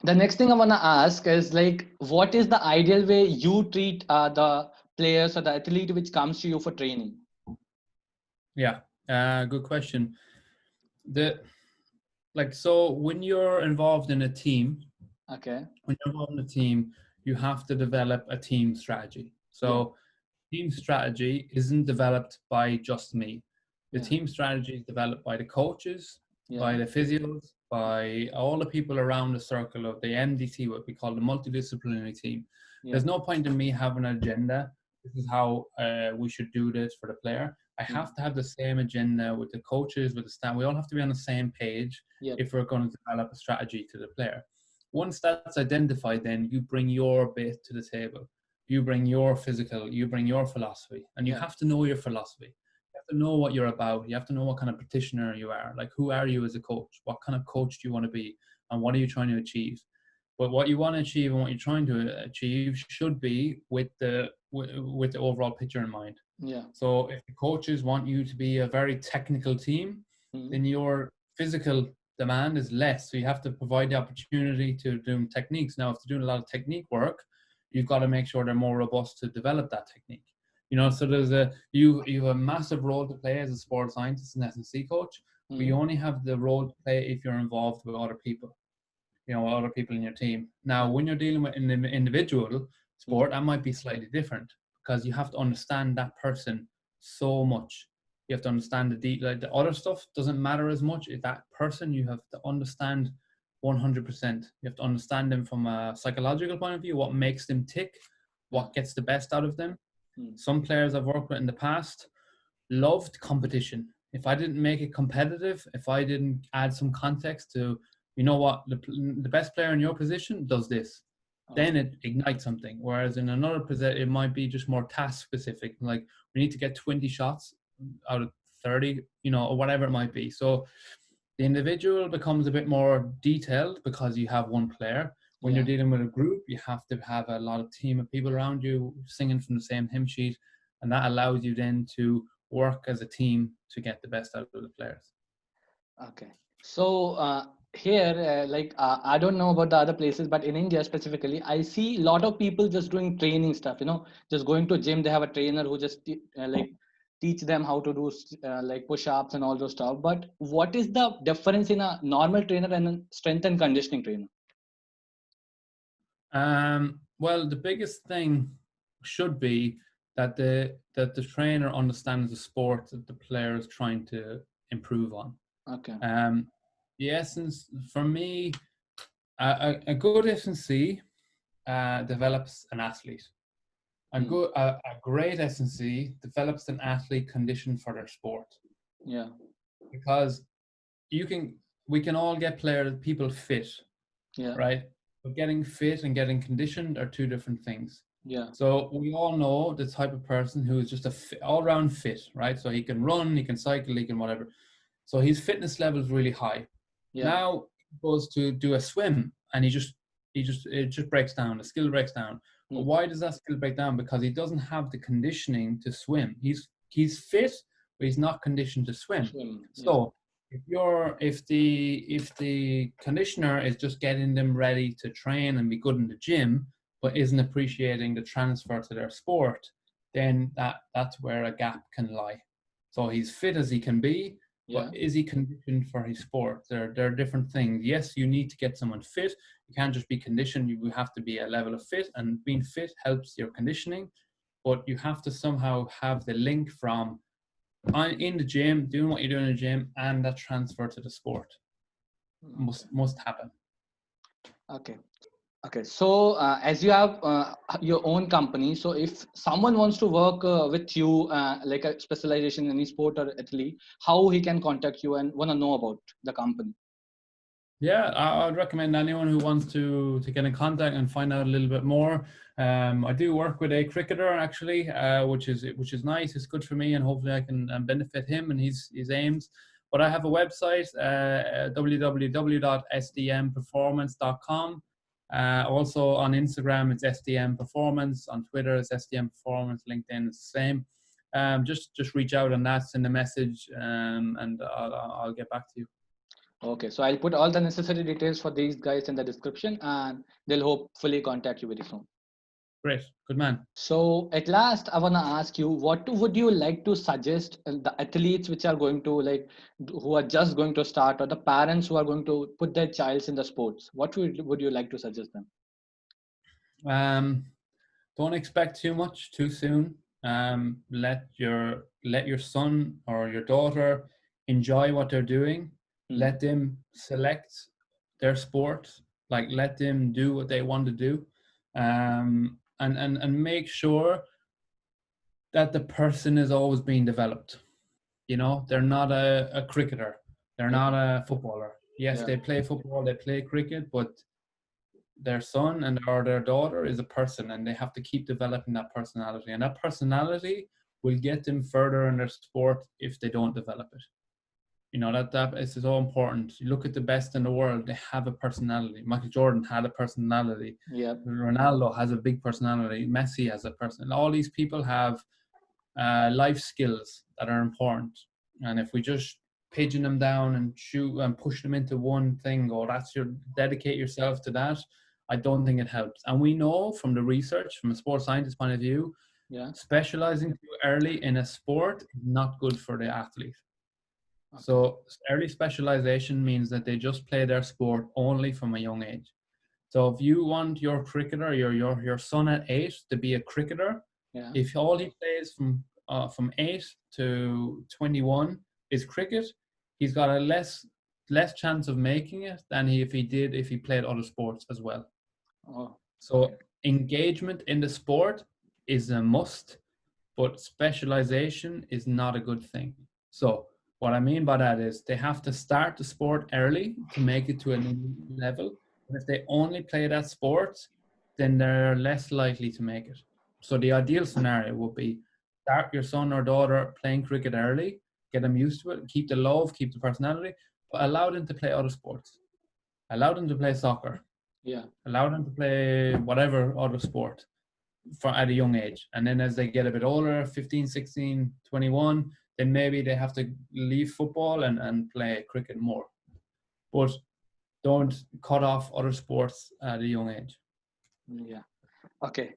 the next thing I want to ask is like, what is the ideal way you treat the players or the athlete which comes to you for training? Yeah, good question. The so when you're involved in a team, Okay. you have to develop a team strategy. Yeah. So team strategy isn't developed by just me. The Yeah. team strategy is developed by the coaches, by Yeah. the physios, by all the people around the circle of the MDT, what we call the multidisciplinary team. Yeah. There's no point in me having an agenda. This is how we should do this for the player. I Mm. have to have the same agenda with the coaches, with the staff. We all have to be on the same page Yep. if we're going to develop a strategy to the player. Once that's identified, then you bring your bit to the table. You bring your physical, you bring your philosophy, and you Yeah. have to know your philosophy. You have to know what you're about. You have to know what kind of practitioner you are. Like, who are you as a coach? What kind of coach do you want to be? And what are you trying to achieve? But what you want to achieve and what you're trying to achieve should be with the overall picture in mind. Yeah. So if the coaches want you to be a very technical team, Mm. then your physical demand is less. So you have to provide the opportunity to do techniques. Now, if they're doing a lot of technique work, you've got to make sure they're more robust to develop that technique. So there's you have a massive role to play as a sports scientist and S&C coach, but you Mm. only have the role to play if you're involved with other people. Other people in your team. Now, Yeah. when you're dealing with an individual Mm. sport, that might be slightly different because you have to understand that person so much. You have to understand like the other stuff doesn't matter as much. If that person, you have to understand 100%. You have to understand them from a psychological point of view, what makes them tick, Yeah. what gets the best out of them. Mm. Some players I've worked with in the past loved competition. If I didn't make it competitive, if I didn't add some context to, what, the best player in your position does this, Oh. then it ignites something. Whereas in another position, it might be just more task specific. Like, we need to get 20 shots out of 30, or whatever it might be. So the individual becomes a bit more detailed because you have one player. When you're Yeah. dealing with a group, you have to have a lot of team of people around you singing from the same hymn sheet, and that allows you then to work as a team to get the best out of the players. Okay. So here, I don't know about the other places, but in India specifically, I see a lot of people just doing training stuff. Just going to gym. They have a trainer who just teach them how to do like push-ups and all those stuff. But what is the difference in a normal trainer and a strength and conditioning trainer? Well, the biggest thing should be that the trainer understands the sport that the player is trying to improve on. Okay. The essence for me, a good S&C develops an athlete. Hmm. A great S&C develops an athlete conditioned for their sport. Yeah. Because we can all get people fit, Yeah. right? But getting fit and getting conditioned are two different things. Yeah. So we all know the type of person who is just all-round fit, right? So he can run, he can cycle, he can whatever. So his fitness level is really high. Yeah. Now he goes to do a swim, and it just breaks down. The skill breaks down. But Hmm. why does that skill break down? Because he doesn't have the conditioning to swim. He's fit, but he's not conditioned to swim. Swim. Yeah. So if the conditioner is just getting them ready to train and be good in the gym, but isn't appreciating the transfer to their sport, then that's where a gap can lie. So he's fit as he can be, but Yeah. is he conditioned for his sport? There are different things. Yes, you need to get someone fit. You can't just be conditioned. You have to be a level of fit, and being fit helps your conditioning. But you have to somehow have the link from in the gym, doing what you're doing in the gym, and that transfer to the sport must happen. Okay. Okay, so as you have your own company, so if someone wants to work with you, like a specialization in any sport or athlete, how he can contact you and want to know about the company? Yeah, I'd recommend anyone who wants to get in contact and find out a little bit more. I do work with a cricketer actually, which is nice. It's good for me, and hopefully I can benefit him and his aims. But I have a website, www.sdmperformance.com. Also on Instagram, it's SDM Performance. On Twitter, it's SDM Performance. LinkedIn, it's the same. Just reach out on that, send a message, and I'll get back to you. Okay, so I'll put all the necessary details for these guys in the description, and they'll hopefully contact you very soon. Great, good man. So at last, I wanna ask you, would you like to suggest the athletes which are going to like, who are just going to start, or the parents who are going to put their childs in the sports? What would you like to suggest them? Don't expect too much too soon. Let your son or your daughter enjoy what they're doing. Hmm. Let them select their sport. Like, let them do what they want to do, and make sure that the person is always being developed. You know, they're not a cricketer. They're not a footballer. Yes, Yeah. they play football, they play cricket, but their son or their daughter is a person, and they have to keep developing that personality. And that personality will get them further in their sport if they don't develop it. You know, that is so important. You look at the best in the world, they have a personality. Michael Jordan had a personality. Yeah. Ronaldo has a big personality. Messi has a person. All these people have life skills that are important. And if we just pigeon them down and shoot and push them into one thing, or that's your dedicate yourself to that, I don't think it helps. And we know from the research, from a sports scientist point of view, Yeah. specializing too early in a sport is not good for the athlete. Okay. So early specialization means that they just play their sport only from a young age. So if you want your cricketer, your son at 8 to be a cricketer, Yeah. if all he plays from 8 to 21 is cricket, he's got a less chance of making it than if he played other sports as well. Oh. So engagement in the sport is a must, but specialization is not a good thing. So what I mean by that is they have to start the sport early to make it to a new level. And if they only play that sport, then they're less likely to make it. So the ideal scenario would be start your son or daughter playing cricket early, get them used to it, keep the love, keep the personality, but allow them to play other sports. Allow them to play soccer. Yeah. Allow them to play whatever other sport at a young age. And then as they get a bit older, 15, 16, 21, then maybe they have to leave football and play cricket more. But don't cut off other sports at a young age. Yeah. Okay.